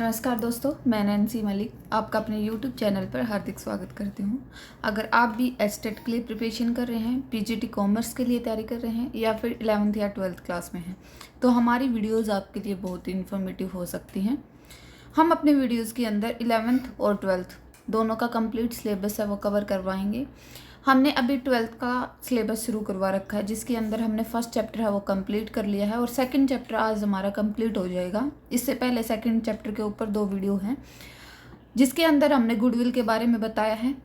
नमस्कार दोस्तों, मैं नैन्सी मलिक आपका अपने YouTube चैनल पर हार्दिक स्वागत करती हूँ। अगर आप भी एचटेट के लिए प्रिपरेशन कर रहे हैं, पीजीटी कॉमर्स के लिए तैयारी कर रहे हैं या फिर 11th या 12th क्लास में हैं, तो हमारी वीडियोस आपके लिए बहुत ही इन्फॉर्मेटिव हो सकती हैं। हम अपने वीडियोज़ के अंदर 11th और 12th दोनों का कंप्लीट सिलेबस है वो कवर करवाएंगे। हमने अभी 12th का सिलेबस शुरू करवा रखा है, जिसके अंदर हमने फर्स्ट चैप्टर है वो कंप्लीट कर लिया है और सेकंड चैप्टर आज हमारा कंप्लीट हो जाएगा। इससे पहले सेकंड चैप्टर के ऊपर 2 वीडियो हैं, जिसके अंदर हमने गुडविल के बारे में बताया है,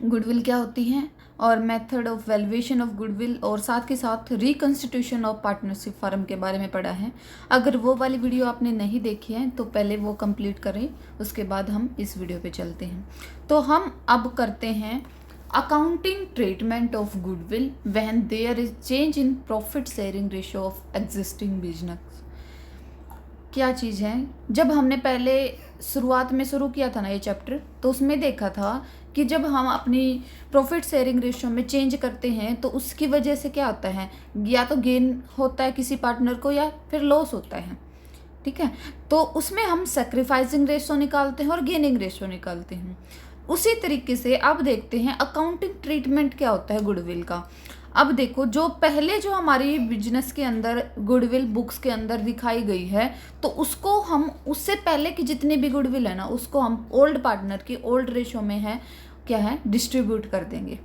गुडविल क्या होती है और method of valuation of goodwill, और साथ के साथ रिकॉन्स्टिट्यूशन ऑफ पार्टनरशिप फर्म के बारे में पढ़ा है। अगर वो वाली वीडियो आपने नहीं देखी है तो पहले वो कंप्लीट करें, उसके बाद हम इस वीडियो पे चलते हैं। तो हम अब करते हैं accounting treatment of goodwill when there is change in profit sharing ratio of existing business. क्या चीज़ है, जब हमने पहले शुरुआत में शुरू किया था ना ये चैप्टर, तो उसमें देखा था कि जब हम अपनी प्रॉफिट शेयरिंग रेशियो में चेंज करते हैं तो उसकी वजह से क्या होता है, या तो गेन होता है किसी पार्टनर को या फिर लॉस होता है। ठीक है, तो उसमें हम सेक्रीफाइसिंग रेशियो निकालते हैं और गेनिंग रेशियो निकालते हैं। उसी तरीके से अब देखते हैं अकाउंटिंग ट्रीटमेंट क्या होता है गुडविल का। अब देखो, जो पहले जो हमारी बिजनेस के अंदर गुडविल बुक्स के अंदर दिखाई गई है, तो उसको हम उससे पहले की जितनी भी गुडविल है ना, उसको हम ओल्ड पार्टनर की ओल्ड रेशो में है क्या है डिस्ट्रीब्यूट कर देंगे।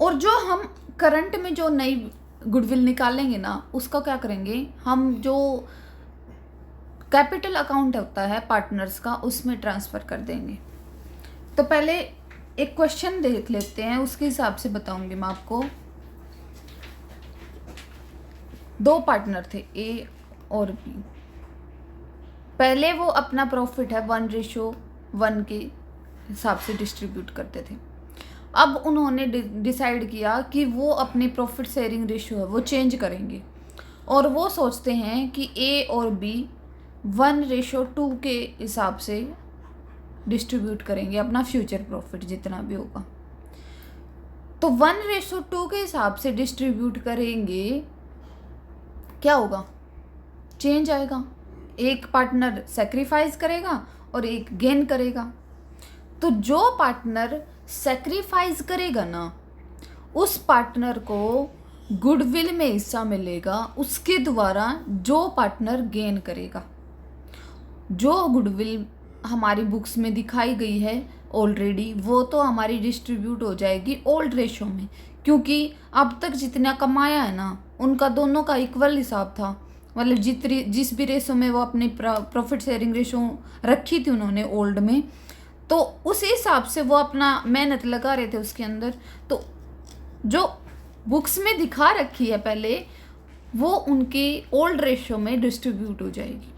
और जो हम करंट में जो नई गुडविल निकालेंगे ना, उसका क्या करेंगे, हम जो कैपिटल अकाउंट होता है पार्टनर्स का, उसमें ट्रांसफ़र कर देंगे। तो पहले एक क्वेश्चन देख लेते हैं, उसके हिसाब से बताऊंगी मैं आपको। 2 पार्टनर थे ए और बी। पहले वो अपना प्रॉफिट है 1:1 के हिसाब से डिस्ट्रीब्यूट करते थे। अब उन्होंने डिसाइड किया कि वो अपनी प्रॉफिट शेयरिंग रेशियो है वो चेंज करेंगे, और वो सोचते हैं कि ए और बी 1:2 के हिसाब से डिस्ट्रीब्यूट करेंगे अपना फ्यूचर प्रॉफिट जितना भी होगा। तो 1:2 के हिसाब से डिस्ट्रीब्यूट करेंगे, क्या होगा, चेंज आएगा। एक पार्टनर सेक्रीफाइस करेगा और एक गेन करेगा। तो जो पार्टनर सेक्रीफाइस करेगा ना, उस पार्टनर को गुडविल में हिस्सा मिलेगा, उसके द्वारा जो पार्टनर गेन करेगा। जो गुडविल हमारी बुक्स में दिखाई गई है ऑलरेडी, वो तो हमारी डिस्ट्रीब्यूट हो जाएगी ओल्ड रेशो में, क्योंकि अब तक जितना कमाया है ना, उनका दोनों का इक्वल हिसाब था। मतलब जिस भी रेशो में वो अपनी प्रॉफिट शेयरिंग रेशो रखी थी उन्होंने ओल्ड में, तो उस हिसाब से वो अपना मेहनत लगा रहे थे उसके अंदर। तो जो बुक्स में दिखा रखी है पहले, वो उनकी ओल्ड रेशो में डिस्ट्रीब्यूट हो जाएगी।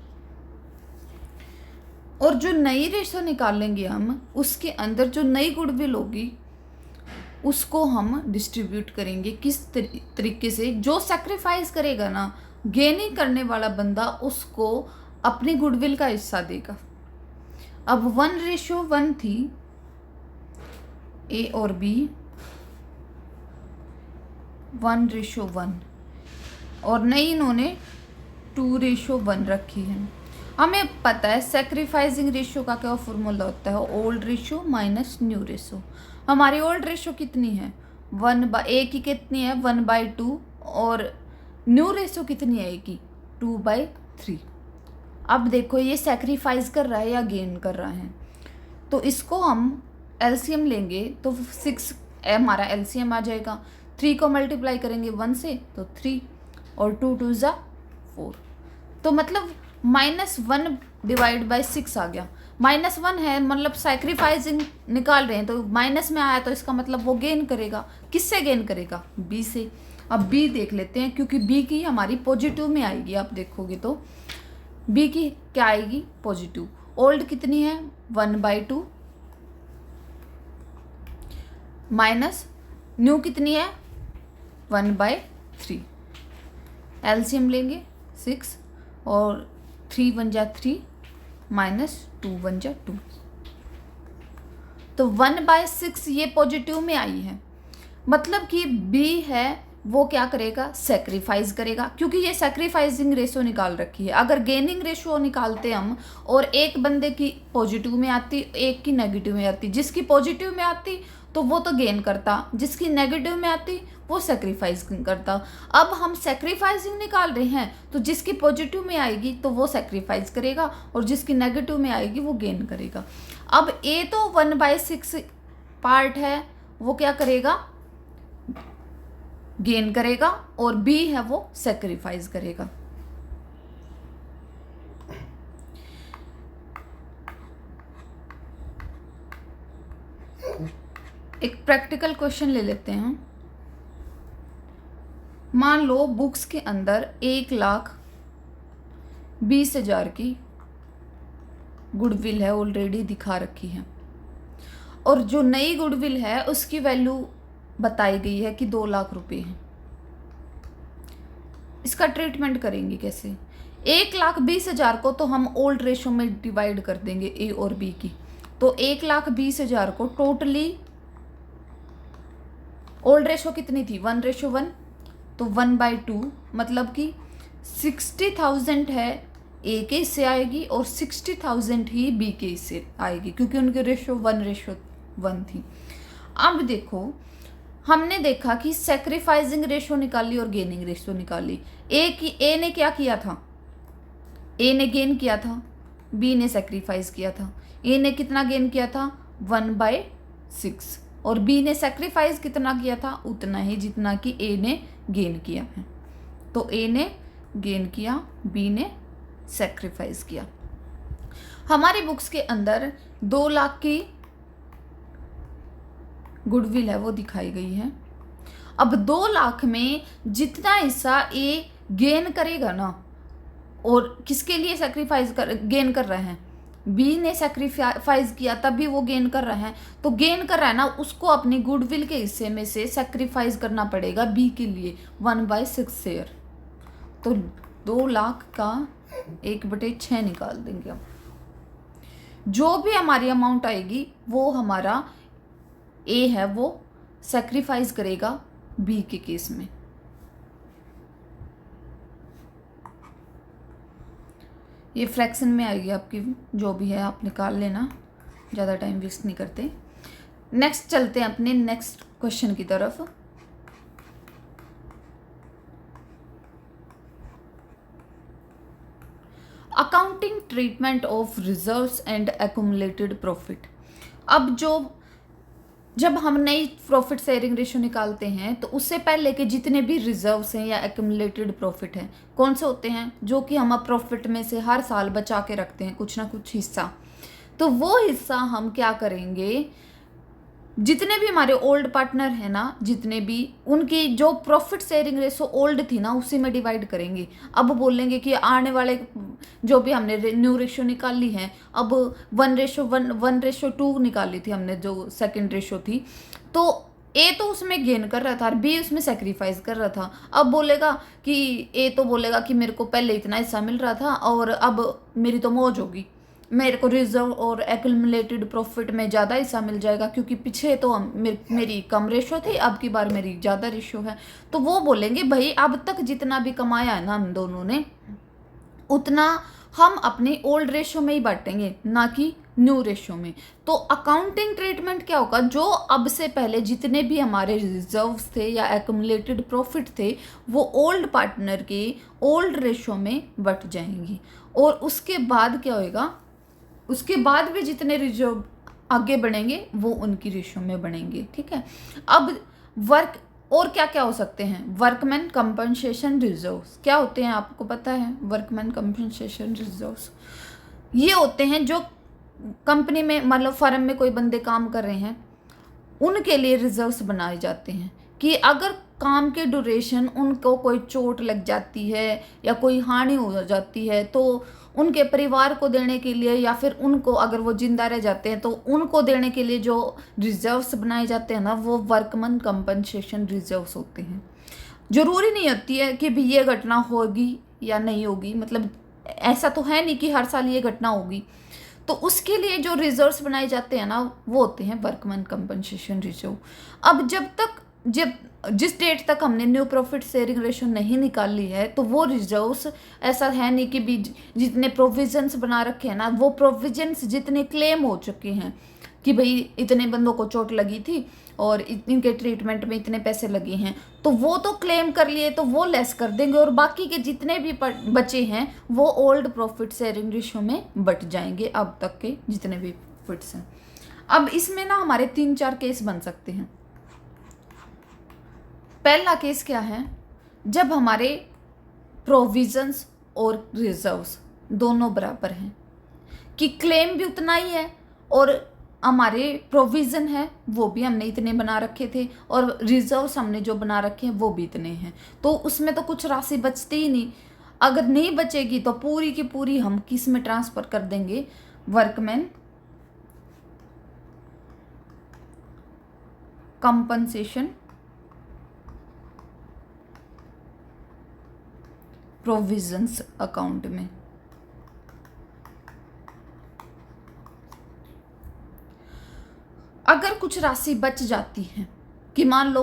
और जो नई रेशो निकालेंगे हम, उसके अंदर जो नई गुडविल होगी उसको हम डिस्ट्रीब्यूट करेंगे। किस तरीके से, जो सेक्रीफाइस करेगा ना, गेनिंग करने वाला बंदा, उसको अपनी गुडविल का हिस्सा देगा। अब 1:1 थी ए और बी, 1:1, और नई इन्होंने 2:1 रखी है। हमें पता है सेक्रीफाइसिंग रेशियो का क्या फॉर्मूला होता है, old ratio minus new ratio. हमारी ओल्ड रेशियो कितनी है, 1/a की कितनी है 1/2, और न्यू रेशियो कितनी है ए की 2/3। अब देखो ये सेक्रीफाइस कर रहा है या गेन कर रहा है, तो इसको हम एलसीएम लेंगे तो 6 हमारा एलसीएम आ जाएगा। 3 को मल्टीप्लाई करेंगे 1 से तो 3, और 2 2 ज़ा 4, तो मतलब -1/6 आ गया। -1 है, मतलब सैक्रिफाइसिंग निकाल रहे हैं तो माइनस में आया, तो इसका मतलब वो गेन करेगा। किससे गेन करेगा, बी से। अब बी देख लेते हैं, क्योंकि बी की हमारी पॉजिटिव में आएगी। आप देखोगे तो बी की क्या आएगी, पॉजिटिव। ओल्ड कितनी है 1/2, माइनस न्यू कितनी है 1/3। एलसीएम लेंगे 6, और 3 1 जा 3, माइनस 2 1 जा 2, तो 1/6 ये पॉजिटिव में आई है। मतलब कि बी है वो क्या करेगा, सेक्रीफाइस करेगा, क्योंकि ये सेक्रीफाइसिंग रेशो निकाल रखी है। अगर गेनिंग रेशो निकालते हम और एक बंदे की पॉजिटिव में आती, एक की नेगेटिव में आती, जिसकी पॉजिटिव में आती तो वो तो गेन करता, जिसकी नेगेटिव में आती वो सेक्रीफाइस करता। अब हम सेक्रीफाइसिंग निकाल रहे हैं तो जिसकी पॉजिटिव में आएगी तो वो सेक्रीफाइस करेगा और जिसकी नेगेटिव में आएगी वो गेन करेगा। अब ए तो 1/6 पार्ट है, वो क्या करेगा, गेन करेगा, और बी है वो सेक्रीफाइस करेगा। एक प्रैक्टिकल क्वेश्चन ले लेते हैं। मान लो बुक्स के अंदर 1,20,000 की गुडविल है, ऑलरेडी दिखा रखी है, और जो नई गुडविल है उसकी वैल्यू बताई गई है कि 2 लाख रुपए है। इसका ट्रीटमेंट करेंगे कैसे? 1,20,000 को तो हम ओल्ड रेशो में डिवाइड कर देंगे ए और बी की, तो 1,20,000 को टोटली ओल्ड रेशो कितनी थी, 1:1, तो 1/2, मतलब कि 60,000 है ए के हिस्से आएगी और 60,000 ही बी के हिस्से आएगी, क्योंकि उनके रेशो 1:1 थी। अब देखो, हमने देखा कि सेक्रीफाइसिंग रेशो निकाली और गेनिंग रेशो निकाली। ए ने क्या किया था, ए ने गेन किया था, बी ने सेक्रीफाइस किया था। ए ने कितना गेन किया था, 1/6, और बी ने सेक्रीफाइस कितना किया था, उतना ही जितना कि ए ने गेन किया है। तो ए ने गेन किया, बी ने सेक्रीफाइस किया। हमारी बुक्स के अंदर 2 लाख की गुडविल है वो दिखाई गई है। अब 2 लाख में जितना हिस्सा ए गेन करेगा ना, और किसके लिए गेन कर रहे हैं, बी ने सेक्रीफाइस किया तभी वो गेन कर रहा है, तो गेन कर रहा है ना, उसको अपनी गुडविल के हिस्से में से सेक्रीफाइस करना पड़ेगा बी के लिए 1/6 शेयर। तो 2 लाख का 1/6 निकाल देंगे हम। जो भी हमारी अमाउंट आएगी वो हमारा ए है वो सेक्रीफाइस करेगा बी के केस में। ये फ्रैक्शन में आएगी आपकी, जो भी है आप निकाल लेना, ज़्यादा टाइम वेस्ट नहीं करते। नेक्स्ट चलते हैं अपने नेक्स्ट क्वेश्चन की तरफ। Accounting treatment of reserves and accumulated profit. अब जब हम नई प्रॉफिट शेयरिंग रेशो निकालते हैं तो उससे पहले के जितने भी रिजर्व्स हैं या एक्युमुलेटेड प्रॉफिट हैं, कौन से होते हैं, जो कि हम अब प्रॉफिट में से हर साल बचा के रखते हैं कुछ ना कुछ हिस्सा, तो वो हिस्सा हम क्या करेंगे, जितने भी हमारे ओल्ड पार्टनर हैं ना, जितने भी उनकी जो प्रॉफिट शेयरिंग रेशो ओल्ड थी ना उसी में डिवाइड करेंगे। अब बोलेंगे कि आने वाले जो भी हमने न्यू रेशो निकाली है, अब 1:2 निकाली थी हमने, जो सेकंड रेशो थी, तो ए तो उसमें गेन कर रहा था और बी उसमें सेक्रीफाइस कर रहा था। अब बोलेगा कि ए तो बोलेगा कि मेरे को पहले इतना हिस्सा मिल रहा था और अब मेरी तो मौज होगी, मेरे को रिजर्व और एक्युमुलेटेड प्रॉफिट में ज़्यादा हिस्सा मिल जाएगा, क्योंकि पीछे तो मेरी कम रेशो थी, अब की बार मेरी ज़्यादा रेशो है। तो वो बोलेंगे भाई अब तक जितना भी कमाया है ना हम दोनों ने, उतना हम अपनी ओल्ड रेशो में ही बांटेंगे, ना कि न्यू रेशो में। तो अकाउंटिंग ट्रीटमेंट क्या होगा, जो अब से पहले जितने भी हमारे रिजर्व्स थे या एक्युमुलेटेड प्रॉफिट थे वो ओल्ड पार्टनर के ओल्ड रेशो में बट जाएंगी, और उसके बाद क्या होएगा, उसके बाद भी जितने रिजर्व आगे बढ़ेंगे वो उनकी रेशो में बढ़ेंगे। ठीक है। अब वर्क और क्या क्या हो सकते हैं, वर्कमैन कंपनसेशन रिजर्व्स क्या होते हैं आपको पता है? वर्कमैन कंपनसेशन रिजर्व्स ये होते हैं जो कंपनी में, मतलब फर्म में कोई बंदे काम कर रहे हैं, उनके लिए रिजर्व्स बनाए जाते हैं कि अगर काम के ड्यूरेशन उनको कोई चोट लग जाती है या कोई हानि हो जाती है तो उनके परिवार को देने के लिए, या फिर उनको अगर वो जिंदा रह जाते हैं तो उनको देने के लिए जो रिजर्व्स बनाए जाते हैं ना, वो वर्कमैन कंपनसेशन रिजर्व्स होते हैं। जरूरी नहीं होती है कि भी ये घटना होगी या नहीं होगी, मतलब ऐसा तो है नहीं कि हर साल ये घटना होगी, तो उसके लिए जो रिजर्व्स बनाए जाते हैं ना वो होते हैं वर्कमैन कंपनसेशन रिजर्व। अब जब तक जब जिस डेट तक हमने न्यू प्रॉफिट शेयरिंग रेशो नहीं निकाली है तो वो रिजर्व्स ऐसा है नहीं कि भी जितने प्रोविजंस बना रखे हैं ना, वो प्रोविजंस जितने क्लेम हो चुके हैं कि भाई इतने बंदों को चोट लगी थी और इनके ट्रीटमेंट में इतने पैसे लगे हैं, तो वो तो क्लेम कर लिए तो वो लेस कर देंगे, और बाकी के जितने भी बचे हैं वो ओल्ड प्रॉफिट शेयरिंग रेशो में बट जाएंगे, अब तक के जितने भी प्रॉफिट्स हैं। अब इसमें ना हमारे 3-4 केस बन सकते हैं। पहला केस क्या है, जब हमारे प्रोविजंस और रिजर्व्स दोनों बराबर हैं, कि क्लेम भी उतना ही है और हमारे प्रोविज़न है वो भी हमने इतने बना रखे थे और रिजर्व्स हमने जो बना रखे हैं वो भी इतने हैं, तो उसमें तो कुछ राशि बचती ही नहीं। अगर नहीं बचेगी तो पूरी की पूरी हम किस में ट्रांसफ़र कर देंगे, वर्कमैन कंपनसेशन प्रोविजंस अकाउंट में। अगर कुछ राशि बच जाती है कि मान लो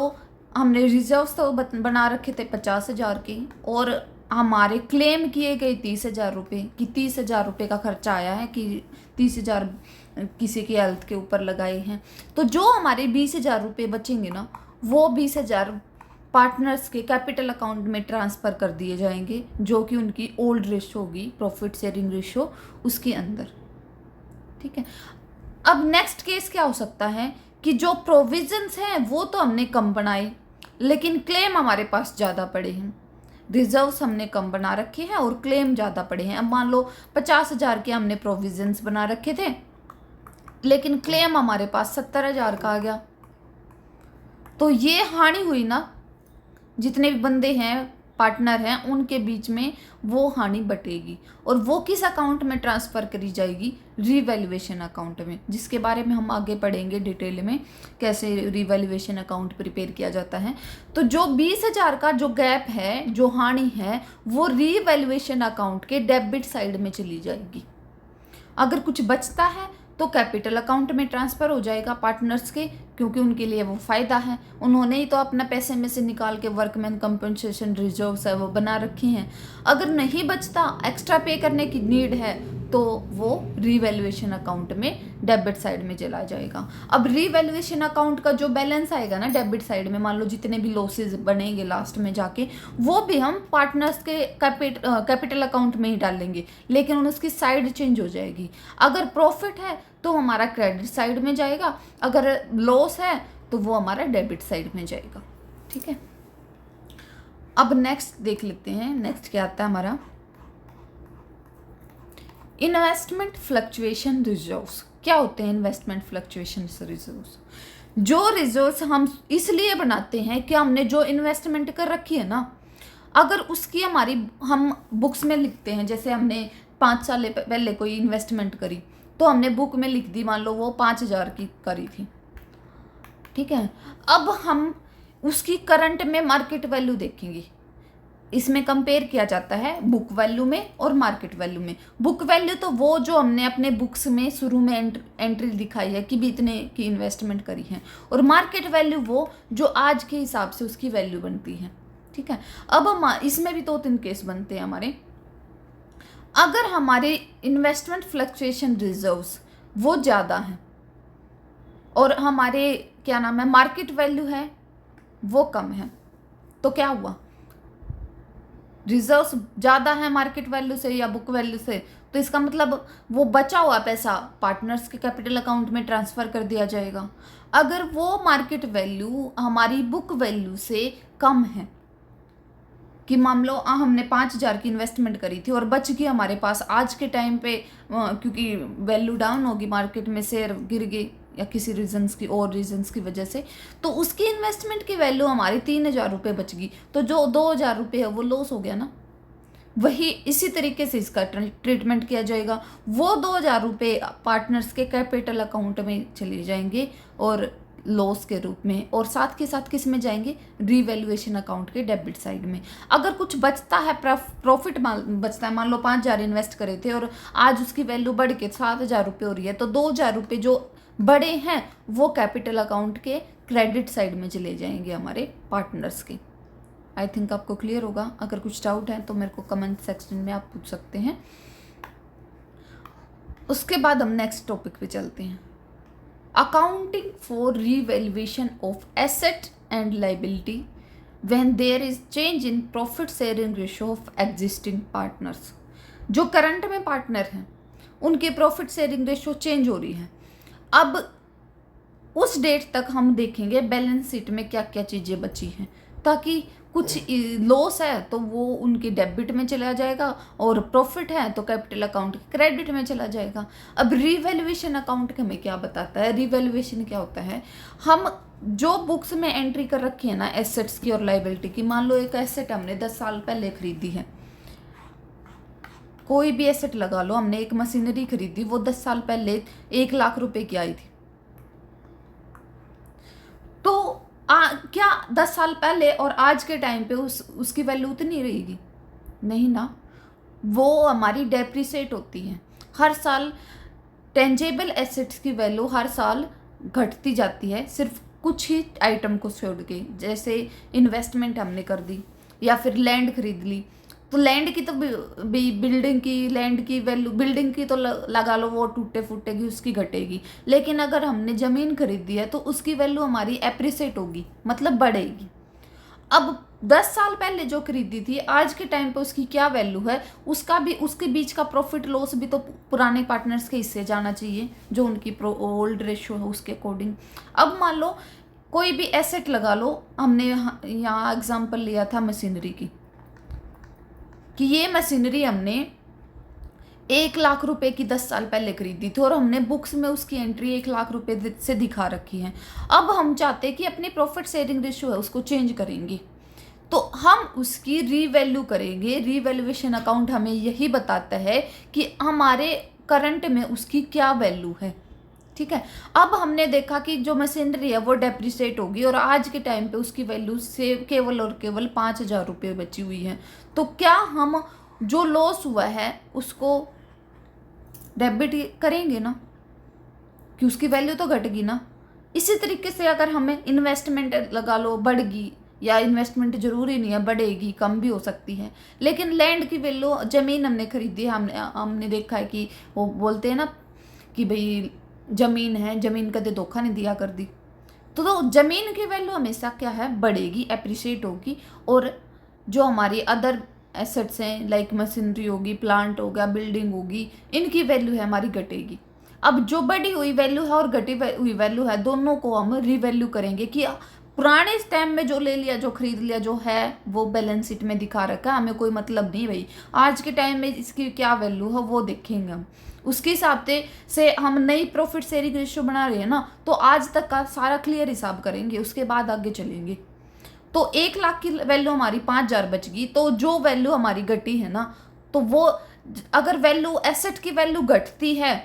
हमने रिजर्व्स तो बना रखे थे 50,000 के और हमारे क्लेम किए गए 30,000 रुपये, कि 30,000 रुपये का खर्चा आया है, कि 30,000 किसी की हेल्थ के ऊपर लगाए हैं, तो जो हमारे 20,000 रुपये बचेंगे ना, वो 20,000 पार्टनर्स के कैपिटल अकाउंट में ट्रांसफ़र कर दिए जाएंगे, जो कि उनकी ओल्ड रेशो होगी, प्रॉफिट शेयरिंग रेशो उसके अंदर। ठीक है। अब नेक्स्ट केस क्या हो सकता है कि जो प्रोविजंस हैं वो तो हमने कम बनाए, लेकिन क्लेम हमारे पास ज़्यादा पड़े हैं, रिजर्व्स हमने कम बना रखे हैं और क्लेम ज़्यादा पड़े हैं। अब मान लो 50,000 के हमने प्रोविजंस बना रखे थे, लेकिन क्लेम हमारे पास 70,000 का आ गया, तो ये हानि हुई ना, जितने भी बंदे हैं पार्टनर हैं उनके बीच में वो हानि बटेगी, और वो किस अकाउंट में ट्रांसफ़र करी जाएगी, रीवैल्यूएशन अकाउंट में, जिसके बारे में हम आगे पढ़ेंगे डिटेल में कैसे रीवैल्यूएशन अकाउंट प्रिपेयर किया जाता है। तो जो 20,000 का जो गैप है, जो हानि है, वो रीवैल्यूएशन अकाउंट के डेबिट साइड में चली जाएगी। अगर कुछ बचता है तो कैपिटल अकाउंट में ट्रांसफ़र हो जाएगा पार्टनर्स के, क्योंकि उनके लिए वो फ़ायदा है, उन्होंने ही तो अपना पैसे में से निकाल के वर्कमैन कंपनसेशन रिजर्व्स है वो बना रखी हैं। अगर नहीं बचता, एक्स्ट्रा पे करने की नीड है, तो वो रीवैल्यूएशन अकाउंट में डेबिट साइड में चला जाएगा। अब रीवैल्यूएशन अकाउंट का जो बैलेंस आएगा ना डेबिट साइड में, मान लो जितने भी लॉसेज बनेंगे लास्ट में जाके, वो भी हम पार्टनर्स के कैपिटल अकाउंट में ही डालेंगे, लेकिन उसकी साइड चेंज हो जाएगी। अगर प्रॉफिट है तो हमारा क्रेडिट साइड में जाएगा, अगर लॉस है तो वो हमारा डेबिट साइड में जाएगा। ठीक है। अब नेक्स्ट देख लेते हैं, नेक्स्ट क्या आता है हमारा, इन्वेस्टमेंट फ्लक्चुएशन रिजर्व्स। क्या होते हैं इन्वेस्टमेंट फ्लक्चुएशन रिजर्व्स? जो रिजर्व्स हम इसलिए बनाते हैं कि हमने जो इन्वेस्टमेंट कर रखी है ना, अगर उसकी हमारी हम बुक्स में लिखते हैं, जैसे हमने 5 साल पहले कोई इन्वेस्टमेंट करी तो हमने बुक में लिख दी, मान लो वो 5,000 की करी थी। ठीक है। अब हम उसकी करंट में मार्केट वैल्यू देखेंगे, इसमें कंपेयर किया जाता है बुक वैल्यू में और मार्केट वैल्यू में। बुक वैल्यू तो वो जो हमने अपने बुक्स में शुरू में एंट्री दिखाई है कि भी इतने की इन्वेस्टमेंट करी है, और मार्केट वैल्यू वो जो आज के हिसाब से उसकी वैल्यू बनती है। ठीक है। अब हम इसमें भी 2-3 केस बनते हैं हमारे। अगर हमारे इन्वेस्टमेंट फ्लक्चुएशन रिजर्व्स वो ज़्यादा हैं और हमारे क्या नाम है मार्केट वैल्यू है वो कम है, तो क्या हुआ, रिजर्व्स ज़्यादा है मार्केट वैल्यू से या बुक वैल्यू से, तो इसका मतलब वो बचा हुआ पैसा पार्टनर्स के कैपिटल अकाउंट में ट्रांसफ़र कर दिया जाएगा। अगर वो मार्केट वैल्यू हमारी बुक वैल्यू से कम है, कि मान लो हमने 5,000 की इन्वेस्टमेंट करी थी और बच गई हमारे पास आज के टाइम पे, क्योंकि वैल्यू डाउन होगी, मार्केट में शेयर गिर गई या किसी रीजंस की और रीजंस की वजह से, तो उसकी इन्वेस्टमेंट की वैल्यू हमारी 3,000 रुपये बच गई, तो जो 2,000 रुपये है वो लॉस हो गया ना। वही इसी तरीके से इसका ट्रीटमेंट किया जाएगा, वो 2,000 रुपये पार्टनर्स के कैपिटल अकाउंट में चले जाएंगे और लॉस के रूप में, और साथ के साथ किस में जाएंगे, रीवैल्यूएशन अकाउंट के डेबिट साइड में। अगर कुछ बचता है, प्रॉफिट बचता है, मान लो 5,000 इन्वेस्ट करे थे और आज उसकी वैल्यू बढ़ के 7,000 रुपये हो रही है, तो 2,000 रुपये जो बड़े हैं वो कैपिटल अकाउंट के क्रेडिट साइड में चले जाएंगे हमारे पार्टनर्स के। आई थिंक आपको क्लियर होगा। अगर कुछ डाउट है तो मेरे को कमेंट सेक्शन में आप पूछ सकते हैं। उसके बाद हम नेक्स्ट टॉपिक पे चलते हैं, accounting for revaluation of asset and liability when there is change in profit sharing ratio of existing partners. जो करंट में पार्टनर हैं उनके प्रॉफिट शेयरिंग रेशियो चेंज हो रही है। अब उस डेट तक हम देखेंगे बैलेंस शीट में क्या क्या चीज़ें बची हैं, ताकि कुछ लॉस है तो वो उनके डेबिट में चला जाएगा और प्रॉफिट है तो कैपिटल अकाउंट क्रेडिट में चला जाएगा। अब रिवैल्यूएशन अकाउंट हमें क्या बताता है? रिवैल्यूएशन क्या होता है? हम जो बुक्स में एंट्री कर रखी है ना एसेट्स की और लाइबिलिटी की, मान लो एक एसेट हमने 10 साल पहले खरीदी है, कोई भी एसेट लगा लो, हमने एक मशीनरी खरीदी, वो 10 साल पहले 1 लाख रुपए की आई थी, तो क्या 10 साल पहले और आज के टाइम पे उसकी वैल्यू उतनी रहेगी? नहीं ना, वो हमारी डेप्रिसिएट होती है हर साल। टेंजेबल एसेट्स की वैल्यू हर साल घटती जाती है, सिर्फ कुछ ही आइटम को छोड़ के। जैसे इन्वेस्टमेंट हमने कर दी या फिर लैंड खरीद ली, तो लैंड की तो बिल्डिंग की लैंड की वैल्यू, बिल्डिंग की तो लगा लो वो टूटे फूटेगी, उसकी घटेगी। लेकिन अगर हमने ज़मीन खरीदी है तो उसकी वैल्यू हमारी एप्रिसिएट होगी, मतलब बढ़ेगी। अब 10 साल पहले जो खरीदी थी आज के टाइम पे उसकी क्या वैल्यू है, उसका भी, उसके बीच का प्रॉफिट लॉस भी तो पुराने पार्टनर्स के हिस्से जाना चाहिए, जो उनकी ओल्ड रेशियो है उसके अकॉर्डिंग। अब मान लो कोई भी एसेट लगा लो, हमने यहाँ एग्जाम्पल लिया था मशीनरी की, कि ये मशीनरी हमने 1 लाख रुपए की 10 साल पहले खरीदी थी और हमने बुक्स में उसकी एंट्री 1 लाख रुपए से दिखा रखी है। अब हम चाहते हैं कि अपनी प्रॉफिट शेयरिंग रेशियो है उसको चेंज करेंगे, तो हम उसकी रीवैल्यू करेंगे। रीवैल्यूएशन अकाउंट हमें यही बताता है कि हमारे करंट में उसकी क्या वैल्यू है। ठीक है, अब हमने देखा कि जो मशीनरी है वो डेप्रिसिएट होगी और आज के टाइम पे उसकी वैल्यू से केवल और केवल 5,000 रुपये बची हुई है, तो क्या हम जो लॉस हुआ है उसको डेबिट करेंगे ना, कि उसकी वैल्यू तो घटेगी ना। इसी तरीके से अगर हमें इन्वेस्टमेंट लगा लो बढ़ेगी, या इन्वेस्टमेंट जरूरी नहीं है बढ़ेगी, कम भी हो सकती है, लेकिन लैंड की वैल्यू, ज़मीन हमने खरीदी है, हमने देखा है कि वो बोलते हैं ना कि भाई ज़मीन है, ज़मीन कदे धोखा नहीं दिया कर दी, तो ज़मीन की वैल्यू हमेशा क्या है, बढ़ेगी, एप्रिशिएट होगी। और जो हमारी अदर एसेट्स हैं लाइक मशीनरी होगी, प्लांट होगा, बिल्डिंग होगी, इनकी वैल्यू है हमारी घटेगी। अब जो बढ़ी हुई वैल्यू है और घटी हुई वैल्यू है, दोनों को हम रिवैल्यू करेंगे कि पुराने टाइम में जो ले लिया, जो खरीद लिया, जो है वो बैलेंस शीट में दिखा रखा है, हमें कोई मतलब नहीं भाई, आज के टाइम में इसकी क्या वैल्यू है वो देखेंगे हम। उसके हिसाब से हम नई प्रॉफिट शेयरिंग रेशियो बना रहे हैं ना, तो आज तक का सारा क्लियर हिसाब करेंगे, उसके बाद आगे चलेंगे। तो 1 लाख की वैल्यू हमारी 5,000 बच गई, तो जो वैल्यू हमारी घटी है ना, तो वो अगर वैल्यू एसेट की वैल्यू घटती है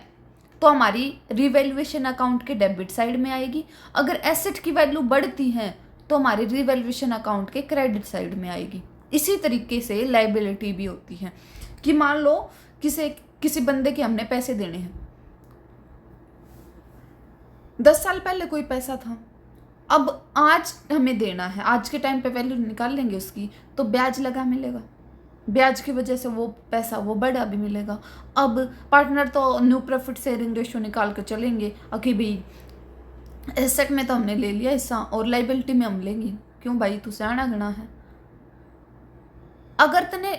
तो हमारी रिवैल्यूएशन अकाउंट के डेबिट साइड में आएगी। अगर एसेट की वैल्यू बढ़ती है तो हमारी रिवैल्यूएशन अकाउंट के क्रेडिट साइड में आएगी। इसी तरीके से लाइबिलिटी भी होती है कि मान लो किसी बंदे के हमने पैसे देने हैं, 10 साल पहले कोई पैसा था, अब आज हमें देना है, आज के टाइम पे वैल्यू निकाल लेंगे उसकी, तो ब्याज लगा मिलेगा, ब्याज की वजह से वो पैसा वो बढ़ा भी मिलेगा। अब पार्टनर तो न्यू प्रॉफिट शेयरिंग रेशियो निकाल कर चलेंगे कि भाई एसेट में तो हमने ले लिया हिस्सा और लाइबिलिटी में हम लेंगे, क्यों भाई तू सियाना गना है, अगर तूने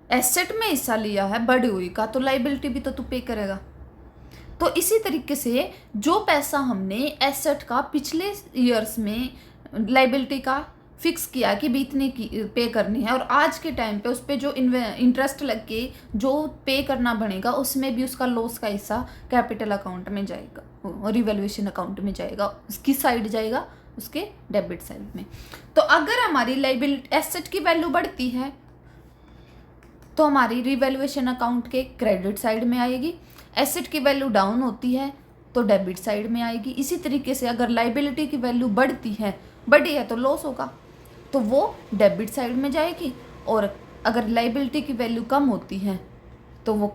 एसेट में हिस्सा लिया है बढ़ी हुई का, तो लाइबिलिटी भी तो तू पे करेगा। तो इसी तरीके से जो पैसा हमने एसेट का पिछले ईयर्स में लाइबिलिटी का फिक्स किया कि भी इतनी की पे करनी है, और आज के टाइम पे उस पर जो इंटरेस्ट लग के जो पे करना बनेगा, उसमें भी उसका लॉस का हिस्सा कैपिटल अकाउंट में जाएगा और रिवैल्यूएशन अकाउंट में जाएगा, उसकी साइड जाएगा, उसके डेबिट साइड में। तो अगर हमारी लाइबिलिटी एसेट की वैल्यू बढ़ती है तो हमारी रिवैल्यूएशन अकाउंट के क्रेडिट साइड में आएगी, एसेट की वैल्यू डाउन होती है तो डेबिट साइड में आएगी। इसी तरीके से अगर लाइबिलिटी की वैल्यू बढ़ती है, बढ़ी है तो लॉस होगा, तो वो डेबिट साइड में जाएगी, और अगर लाइबिलिटी की वैल्यू कम होती है तो वो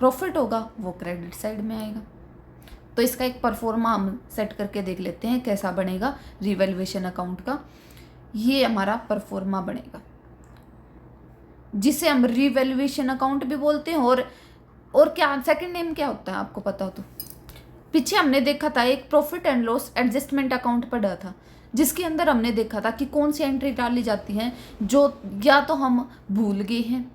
प्रॉफिट होगा, वो क्रेडिट साइड में आएगा। तो इसका एक परफॉर्मा हम सेट करके देख लेते हैं कैसा बनेगा रिवैल्यूएशन अकाउंट का। ये हमारा परफॉर्मा बनेगा जिसे हम रिवैल्यूएशन अकाउंट भी बोलते हैं। और क्या सेकंड नेम क्या होता है आपको पता हो तो? पीछे हमने देखा था एक profit and loss adjustment account पढ़ा था, जिसके अंदर हमने देखा था कि कौन सी एंट्री डाली जाती है जो या तो हम भूल गए हैं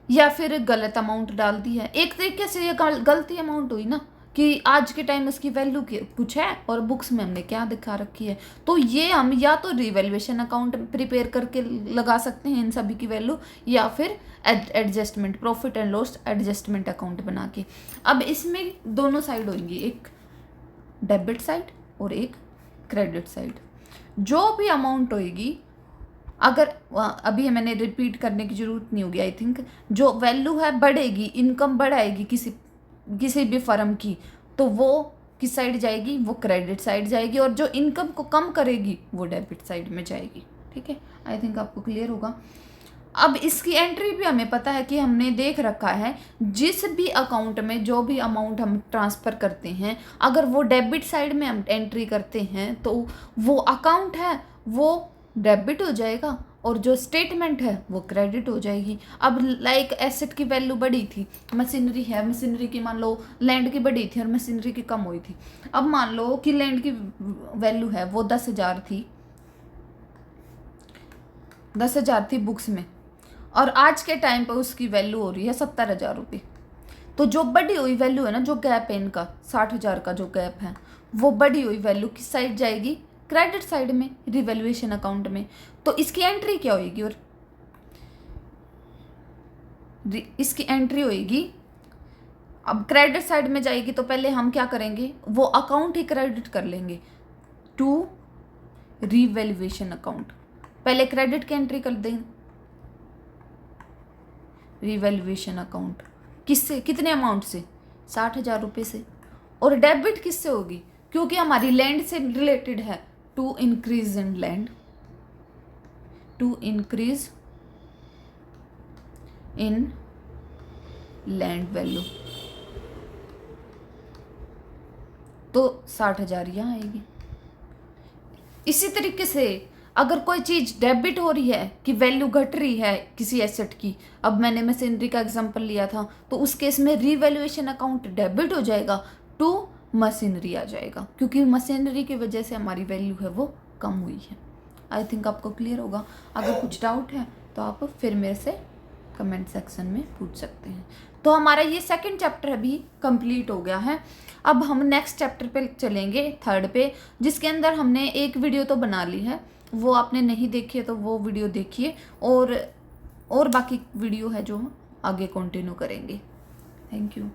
या फिर गलत अमाउंट डाल दी है। एक तरीके से ये गलती अमाउंट हुई ना कि आज के टाइम उसकी वैल्यू कुछ है और बुक्स में हमने क्या दिखा रखी है। तो ये हम या तो रिवैल्यूएशन अकाउंट प्रिपेयर करके लगा सकते हैं इन सभी की वैल्यू, या फिर adjustment profit and loss adjustment account बना के। अब इसमें दोनों साइड होंगी, एक डेबिट साइड और एक क्रेडिट साइड। जो भी अमाउंट होगी, अगर अभी मैंने रिपीट करने की जरूरत नहीं होगी आई थिंक, जो वैल्यू है बढ़ेगी, इनकम बढ़ाएगी किसी भी फर्म की, तो वो किस साइड जाएगी? वो क्रेडिट साइड जाएगी। और जो इनकम को कम करेगी वो डेबिट साइड में जाएगी। ठीक है, आई थिंक आपको क्लियर होगा। अब इसकी एंट्री भी हमें पता है कि हमने देख रखा है, जिस भी अकाउंट में जो भी अमाउंट हम ट्रांसफ़र करते हैं, अगर वो डेबिट साइड में हम एंट्री करते हैं तो वो अकाउंट है वो डेबिट हो जाएगा और जो स्टेटमेंट है वो क्रेडिट हो जाएगी। अब लाइक एसेट की वैल्यू बढ़ी थी, मशीनरी है, मशीनरी की मान लो लैंड की बढ़ी थी और मशीनरी की कम हुई थी। अब मान लो कि लैंड की वैल्यू है वो 10,000 थी, 10,000 थी बुक्स में, और आज के टाइम पर उसकी वैल्यू हो रही है 70,000 रुपये। तो जो बढ़ी हुई वैल्यू है ना, जो गैप है इनका 60,000 का जो गैप है, वो बढ़ी हुई वैल्यू किस साइड जाएगी? क्रेडिट साइड में, रिवैल्यूएशन अकाउंट में। तो इसकी एंट्री क्या होगी? और इसकी एंट्री होगी, अब क्रेडिट साइड में जाएगी तो पहले हम क्या करेंगे? वो अकाउंट ही क्रेडिट कर लेंगे टू रिवैल्यूएशन अकाउंट। पहले क्रेडिट की एंट्री कर देंगे रिवैल्यूएशन अकाउंट किससे? कितने अमाउंट से? 60,000 रुपये से। और डेबिट किससे होगी? क्योंकि हमारी लैंड से रिलेटेड है, to increase in land, to increase in land value. तो 60,000 यहाँ आएगी। इसी तरीके से अगर कोई चीज़ डेबिट हो रही है कि वैल्यू घट रही है किसी एसेट की, अब मैंने मशीनरी का एग्जांपल लिया था, तो उस केस में रिवैल्यूएशन अकाउंट डेबिट हो जाएगा टू मशीनरी आ जाएगा, क्योंकि मशीनरी की वजह से हमारी वैल्यू है वो कम हुई है। आई थिंक आपको क्लियर होगा। अगर कुछ डाउट है तो आप फिर मेरे से कमेंट सेक्शन में पूछ सकते हैं। तो हमारा ये सेकंड चैप्टर अभी कंप्लीट हो गया है। अब हम नेक्स्ट चैप्टर पे चलेंगे, थर्ड पे, जिसके अंदर हमने एक वीडियो तो बना ली है, वो आपने नहीं देखी है तो वो वीडियो देखिए, और बाकी वीडियो है जो आगे कंटिन्यू करेंगे। Thank you.